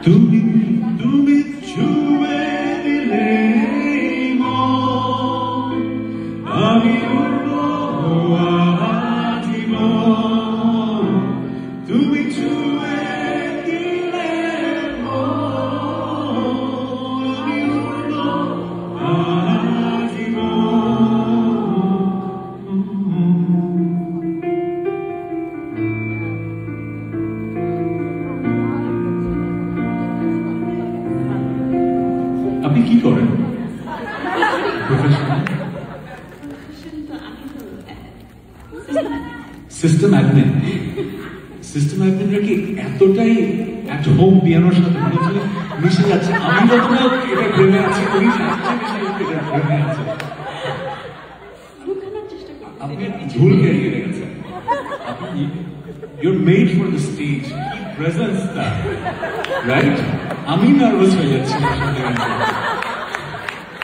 তুমি তুমি ছুঁয়ে দিলে মন, আমি উড়বো আজীবন। তুমি ছুঁয়ে দিলে মন, আমি উড়বো আপনি কি করেন? System admin. সিস্টেম অ্যাডমিনরা কি এতটাই অ্যাট হোম পিয়ানোর সাথে মিশে যাচ্ছে? আমি যতটা এটা প্রেমে আছি, উনি সবচেয়ে বেশি এটা প্রেমে আছে। আপনি ঝুল খেয়ে গেছেন। আপনি you're made for the stage. কি প্রেজেন্স তা, রাইট? আমি নার্ভাস হয়ে যাচ্ছি।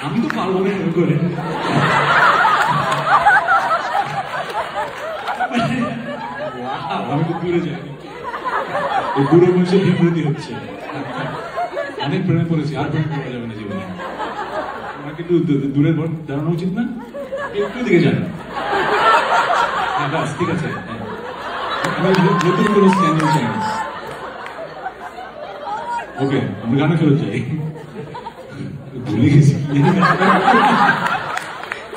আমি তো পারবো না এরকম করে। আমি তো দূরে যাই, দূরে বসে বিভ্রতি হচ্ছে। অনেক প্রেমে পড়েছি, আর প্রেমে পড়া যাবে না জীবনে। আমাকে একটু দূরে দাঁড়ানো উচিত না? একটু দিকে যান। হ্যাঁ বাস, ঠিক আছে। আমি নতুন কোনো স্ট্যান্ডিং চাই না। ওকে, আমরা গানে ফেরত যাই। ভুলে গেছি।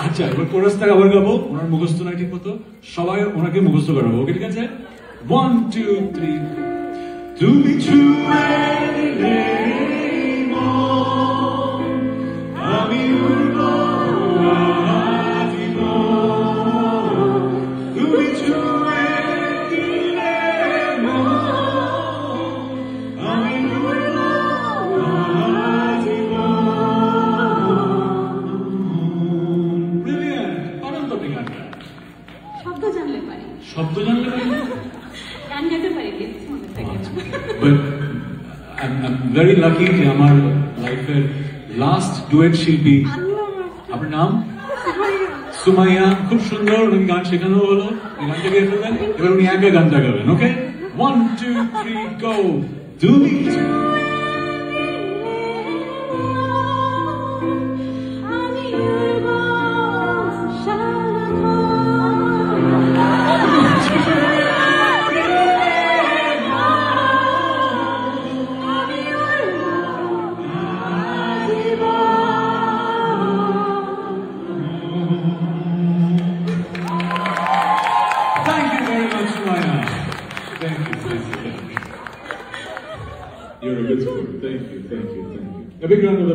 আচ্ছা, এবার কোরাসটা আবার গাবো। ওনার মুখস্থ নাই ঠিক মতো, সবাই ওনাকে মুখস্থ করাবো। ওকে, ঠিক আছে? 1 2 3। তুমি ছুঁয়ে দিলে মন, আমি উড়বো আজীবন। তুমি ছুঁয়ে দিলে মন, আমি উড়বো আজীবন। ব্রিলিয়ান্ট! পারেন তো আপনি গানটা? শব্দ জানলে পারি। শব্দ জানলে পারি? গান গাইতে পারি, লিরিক্স মনে থাকে না। But I'm very lucky যে আমার লাইফের লাস্ট ডুয়েট শিল্পী। আপনার নাম? সুমাইয়া। খুব সুন্দর, উনি গান শেখানো হলো, গানটা গেয়ে ফেলবেন। এবার উনি একা গানটা গাবেন। ওকে, 1 2 3 গো। তুমি Thank you very much, Maya. Thank you. You're a good sport. Thank you. A big round of applause.